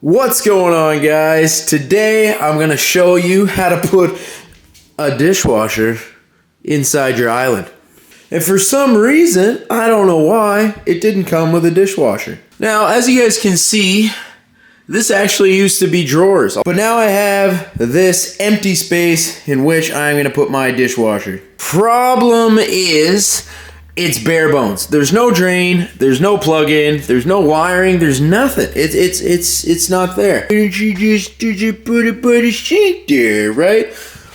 What's going on, guys? Today I'm going to show you how to put a dishwasher inside your island. And for some reason, I don't know why, it didn't come with a dishwasher. Now, as you guys can see, this actually used to be drawers. But now I have this empty space in which I'm going to put my dishwasher. Problem is, it's bare bones. There's no drain, there's no plug-in, there's no wiring, there's nothing. It's not there. Did you put it by the sink there, right?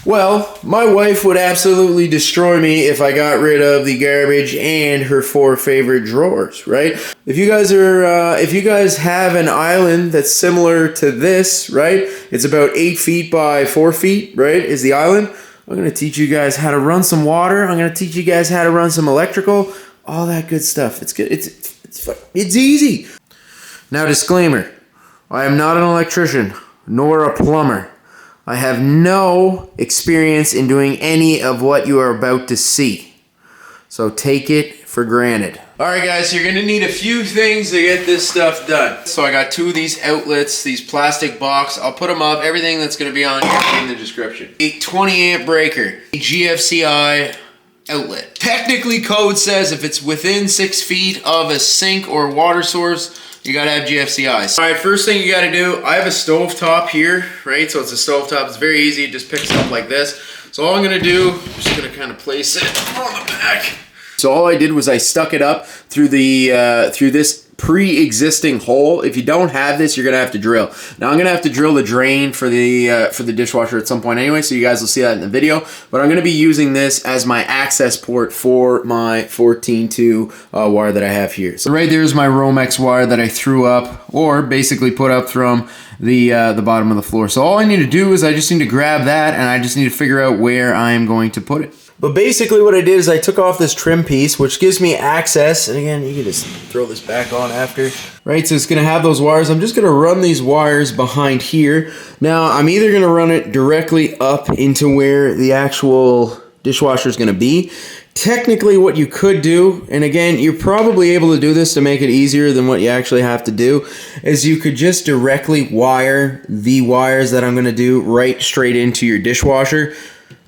Well, my wife would absolutely destroy me if I got rid of the garbage and her 4 favorite drawers, right? If you guys have an island that's similar to this, right? It's about 8 feet by 4 feet, right? Is the island. I'm going to teach you guys how to run some water. I'm going to teach you guys how to run some electrical, all that good stuff. It's good. It's easy. Now, disclaimer. I am not an electrician, nor a plumber. I have no experience in doing any of what you are about to see. So take it for granted. Alright guys, you're going to need a few things to get this stuff done. So I got 2 of these outlets, these plastic box. I'll put them up, everything that's going to be on here in the description. A 20 amp breaker, a GFCI outlet. Technically code says if it's within 6 feet of a sink or water source, you gotta have GFCIs. Alright, first thing you gotta do, I have a stovetop here, right? So it's a stovetop, it's very easy, it just picks up like this. So all I'm gonna do, I'm just gonna kind of place it on the back. So all I did was I stuck it up through the through this pre-existing hole. If you don't have this, you're gonna have to drill. Now I'm gonna have to drill the drain for the dishwasher at some point anyway, so you guys will see that in the video. But I'm gonna be using this as my access port for my 14-2 wire that I have here. So right there is my Romex wire that I threw up, or basically put up from the bottom of the floor. So all I need to do is I just need to grab that, and I just need to figure out where I am going to put it. But basically what I did is I took off this trim piece, which gives me access, and again, you can just throw this back on after, right? So it's gonna have those wires. I'm just gonna run these wires behind here. Now, I'm either gonna run it directly up into where the actual dishwasher is gonna be. Technically, what you could do, and again, you're probably able to do this to make it easier than what you actually have to do, is you could just directly wire the wires that I'm gonna do right straight into your dishwasher.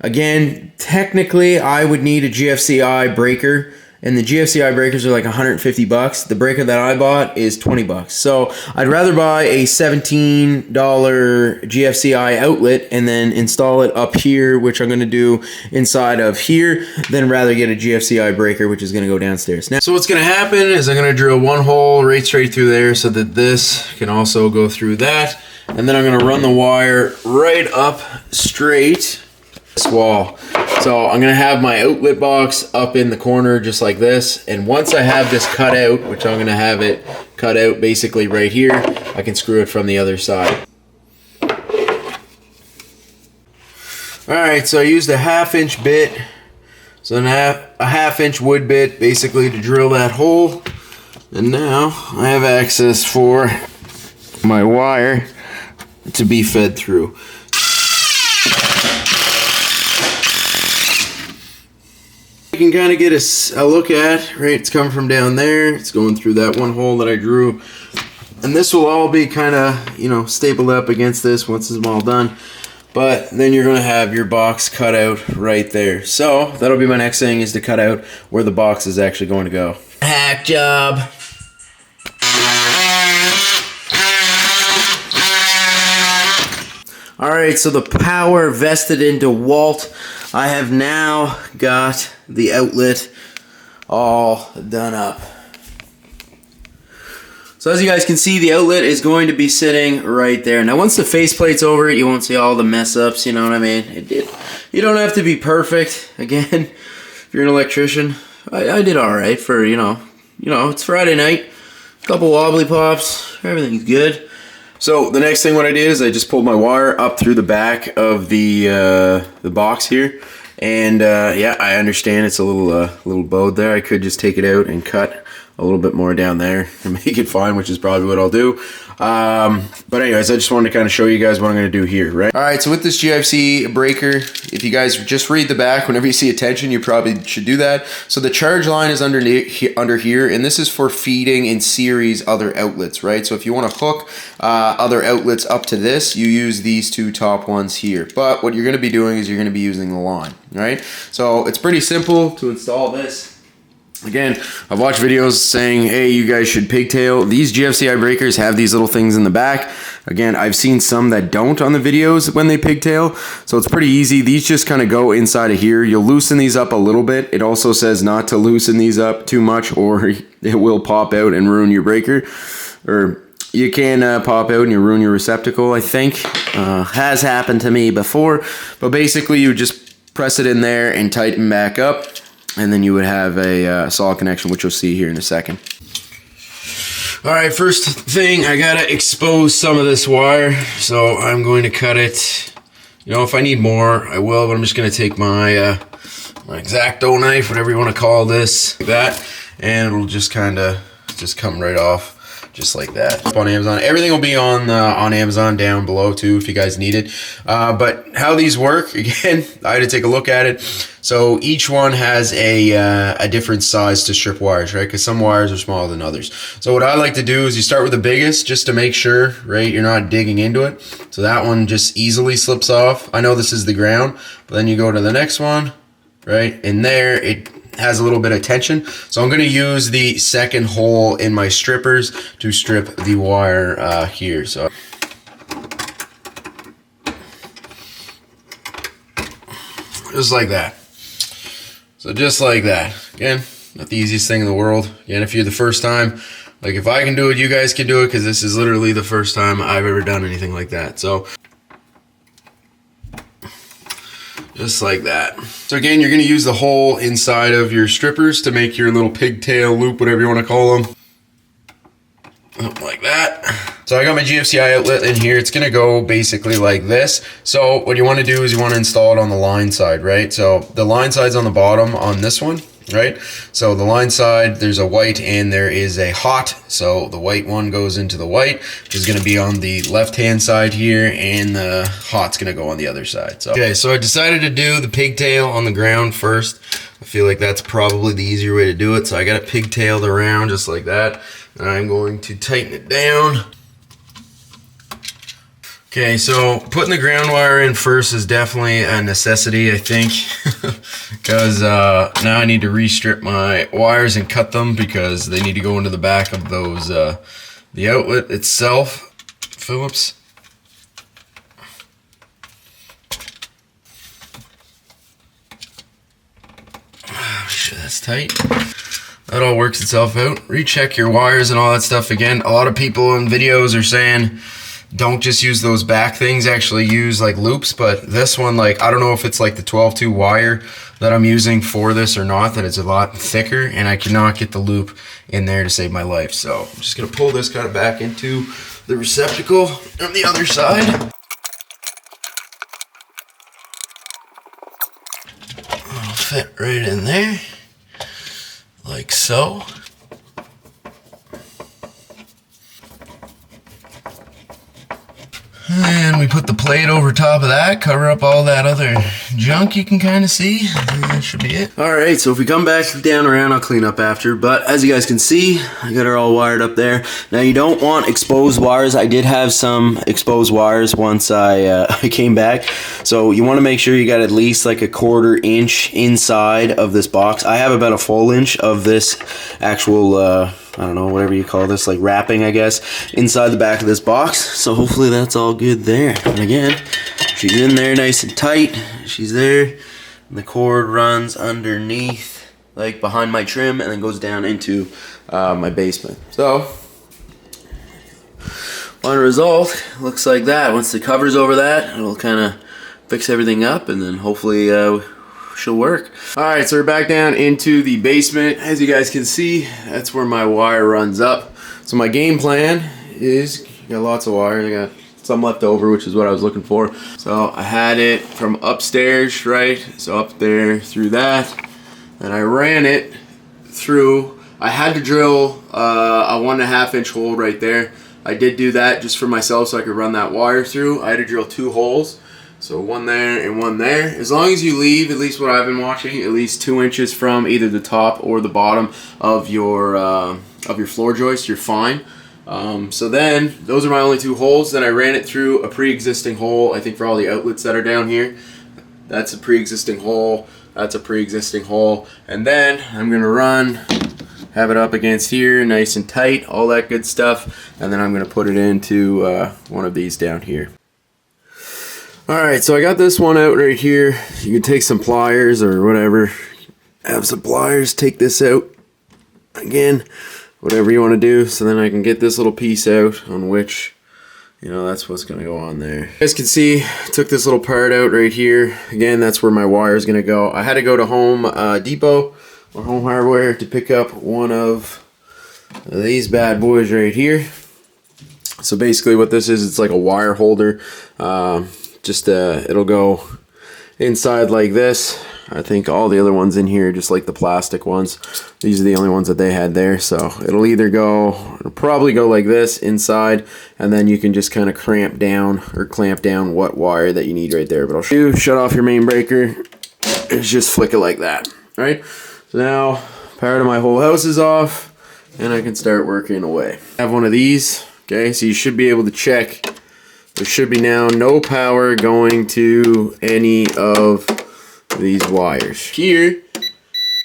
Again, technically, I would need a GFCI breaker, and the GFCI breakers are like 150 bucks. The breaker that I bought is 20 bucks. So I'd rather buy a $17 GFCI outlet and then install it up here, which I'm gonna do inside of here, than rather get a GFCI breaker, which is gonna go downstairs. Now, so what's gonna happen is I'm gonna drill one hole right straight through there so that this can also go through that. And then I'm gonna run the wire right up straight this wall. So I'm gonna have my outlet box up in the corner just like this, and once I have this cut out, which I'm gonna have it cut out basically right here, I can screw it from the other side. Alright, so I used a 1/2 inch bit, so a 1/2 inch wood bit basically to drill that hole, and now I have access for my wire to be fed through. You can kind of get a look at, right? It's coming from down there. It's going through that one hole that I drew. And this will all be kind of, you know, stapled up against this once it's all done. But then you're going to have your box cut out right there. So that'll be my next thing, is to cut out where the box is actually going to go. Hack job. Alright, so the power vested into Walt. I have now got the outlet all done up. So as you guys can see, the outlet is going to be sitting right there. Now once the faceplate's over it, you won't see all the mess ups, you know what I mean? You don't have to be perfect. Again, if you're an electrician, I did alright for, you know, it's Friday night, a couple wobbly pops, everything's good. So the next thing what I did is I just pulled my wire up through the back of the box here, and yeah, I understand it's a little bowed there. I could just take it out and cut a little bit more down there and make it fine, which is probably what I'll do. But anyways, I just wanted to kind of show you guys what I'm going to do here, right? All right, so with this GFC breaker, if you guys just read the back, whenever you see a tension, you probably should do that. So the charge line is under here, and this is for feeding in series other outlets, right? So if you want to hook other outlets up to this, you use these two top ones here. But what you're going to be doing is you're going to be using the line, right? So it's pretty simple to install this. Again, I've watched videos saying, hey, you guys should pigtail. These GFCI breakers have these little things in the back. Again, I've seen some that don't on the videos when they pigtail, so it's pretty easy. These just kind of go inside of here. You'll loosen these up a little bit. It also says not to loosen these up too much or it will pop out and ruin your breaker. Or you can pop out and you ruin your receptacle, I think. Has happened to me before. But basically, you just press it in there and tighten back up. And then you would have a solid connection, which you'll see here in a second. All right, first thing, I gotta expose some of this wire. So I'm going to cut it. You know, if I need more, I will, but I'm just gonna take my, my X-Acto knife, whatever you wanna call this, like that, and it'll just kinda just come right off. Just like that. Up on Amazon. Everything will be on Amazon down below too if you guys need it. But how these work, again, I had to take a look at it. So each one has a different size to strip wires, right? Because some wires are smaller than others. So what I like to do is you start with the biggest just to make sure, right, you're not digging into it. So that one just easily slips off. I know this is the ground, but then you go to the next one, right? And there it has a little bit of tension. So I'm going to use the second hole in my strippers to strip the wire here. So just like that. So just like that. Again, not the easiest thing in the world. Again, if you're the first time, like if I can do it, you guys can do it, because this is literally the first time I've ever done anything like that. So just like that. So again, you're going to use the hole inside of your strippers to make your little pigtail loop, whatever you want to call them. Like that. So I got my GFCI outlet in here. It's going to go basically like this. So what you want to do is you want to install it on the line side, right? So the line side's on the bottom on this one, right? So the line side, there's a white and there is a hot. So the white one goes into the white, which is going to be on the left-hand side here, and the hot's going to go on the other side. So okay, so I decided to do the pigtail on the ground first. I feel like that's probably the easier way to do it. So I got it pigtailed around just like that. And I'm going to tighten it down. Okay, so putting the ground wire in first is definitely a necessity, I think, because now I need to re-strip my wires and cut them because they need to go into the back of those, the outlet itself, Phillips. Make sure that's tight. That all works itself out. Recheck your wires and all that stuff. Again, a lot of people in videos are saying, don't just use those back things, actually use like loops. But this one, like, I don't know if it's like the 12-2 wire that I'm using for this or not, that it's a lot thicker, and I cannot get the loop in there to save my life. So I'm just gonna pull this kind of back into the receptacle on the other side. It'll fit right in there, like so. And we put the plate over top of that, cover up all that other junk you can kind of see, and that should be it. Alright, so if we come back down around, I'll clean up after, but as you guys can see, I got her all wired up there. Now you don't want exposed wires. I did have some exposed wires once I came back, so you want to make sure you got at least like a 1/4 inch inside of this box. I have about a full inch of this actual I don't know, whatever you call this, like wrapping, I guess, inside the back of this box. So hopefully that's all good there. And again, she's in there nice and tight. She's there. And the cord runs underneath, like behind my trim, and then goes down into my basement. So, final result looks like that. Once the cover's over that, it'll kind of fix everything up, and then hopefully she'll work. Alright, so we're back down into the basement. As you guys can see, that's where my wire runs up. So my game plan is, got lots of wire. I got some left over, which is what I was looking for. So I had it from upstairs, right? So up there through that. And I ran it through, I had to drill a 1.5 inch hole right there. I did do that just for myself so I could run that wire through. I had to drill 2 holes. So one there and one there. As long as you leave, at least what I've been watching, at least 2 inches from either the top or the bottom of your floor joist, you're fine. So then, those are my only 2 holes. Then I ran it through a pre-existing hole, I think for all the outlets that are down here. That's a pre-existing hole. That's a pre-existing hole. And then I'm gonna have it up against here, nice and tight, all that good stuff. And then I'm gonna put it into one of these down here. Alright, so I got this one out right here. You can take some pliers or whatever. Have some pliers, take this out. Again, whatever you want to do. So then I can get this little piece out on which, you know, that's what's going to go on there. You guys can see, took this little part out right here. Again, that's where my wire is going to go. I had to go to Home Depot or Home Hardware to pick up one of these bad boys right here. So basically what this is, it's like a wire holder. It'll go inside like this. I think all the other ones in here, just like the plastic ones, these are the only ones that they had there. So it'll probably go like this inside, and then you can just kind of clamp down what wire that you need right there. But I'll show you, shut off your main breaker, and just flick it like that. All right, so now power to my whole house is off, and I can start working away. I have one of these, okay, so you should be able to check. There should be now no power going to any of these wires. Here,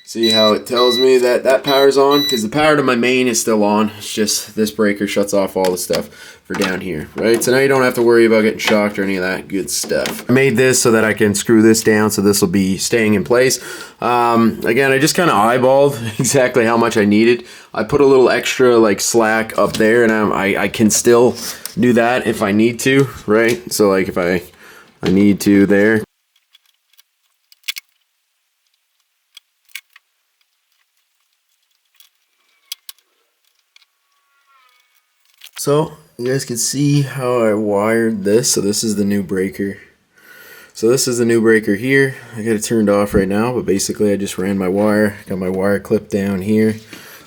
see how it tells me that that power's on? Because the power to my main is still on. It's just this breaker shuts off all the stuff for down here, right? So now you don't have to worry about getting shocked or any of that good stuff. I made this so that I can screw this down so this will be staying in place. Again, I just kind of eyeballed exactly how much I needed. I put a little extra like slack up there, and I can still do that if I need to, right? So like if I need to there. So you guys can see how I wired this. So this is the new breaker. So this is the new breaker here. I got it turned off right now, but basically I just ran my wire, got my wire clipped down here.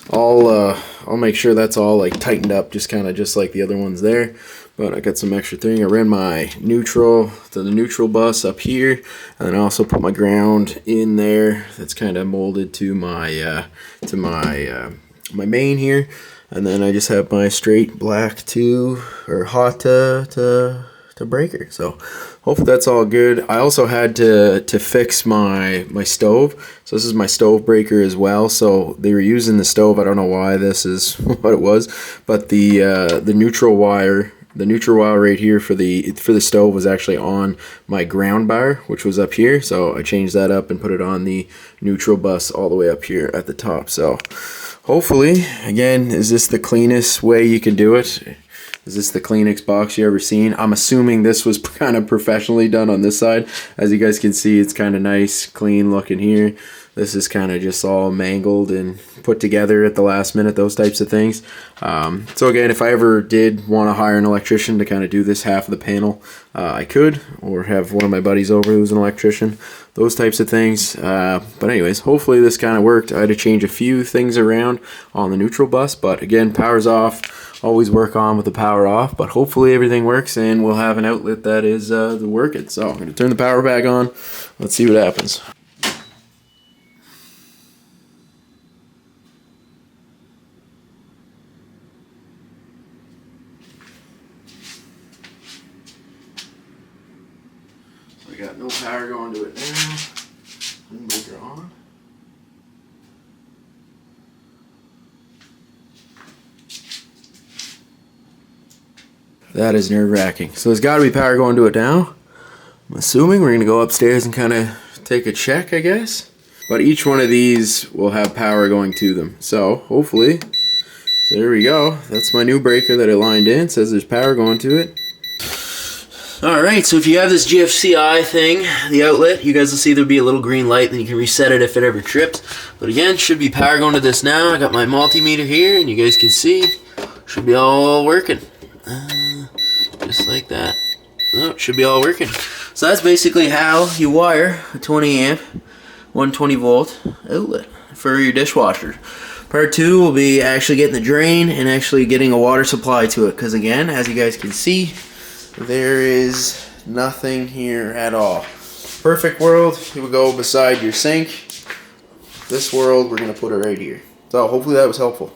I'll make sure that's all like tightened up, just like the other ones there. But I got some extra thing. I ran my neutral to the neutral bus up here, and then I also put my ground in there. That's kind of molded to my my main here. And then I just have my straight black hot to breaker. So hopefully that's all good. I also had to fix my stove. So this is my stove breaker as well. So they were using the stove. I don't know why this is what it was, but the neutral wire right here for the stove was actually on my ground bar, which was up here. So I changed that up and put it on the neutral bus all the way up here at the top. So hopefully, again, is this the cleanest way you can do it? Is this the cleanest box you ever seen? I'm assuming this was kind of professionally done on this side. As you guys can see, it's kind of nice, clean looking here. This is kind of just all mangled and put together at the last minute, those types of things. So again, if I ever did want to hire an electrician to kind of do this half of the panel, I could, or have one of my buddies over who's an electrician, those types of things. But anyways, hopefully this kind of worked. I had to change a few things around on the neutral bus, but again, power's off. Always work on with the power off, but hopefully everything works and we'll have an outlet that is working. So I'm going to turn the power back on. Let's see what happens. So I got no power going to it now. Breaker on. That is nerve-wracking. So there's got to be power going to it now. I'm assuming we're going to go upstairs and kind of take a check, I guess. But each one of these will have power going to them. So hopefully, so there we go. That's my new breaker that I lined in. It says there's power going to it. Alright, so if you have this GFCI thing, the outlet, you guys will see there'll be a little green light, then you can reset it if it ever trips. But again, should be power going to this now. I got my multimeter here, and you guys can see, should be all working. Just like that. Oh, it should be all working. So that's basically how you wire a 20 amp 120 volt outlet for your dishwasher. Part 2 will be actually getting the drain and actually getting a water supply to it. Because again, as you guys can see, there is nothing here at all. Perfect world, you would go beside your sink. This world, we're going to put it right here. So hopefully that was helpful.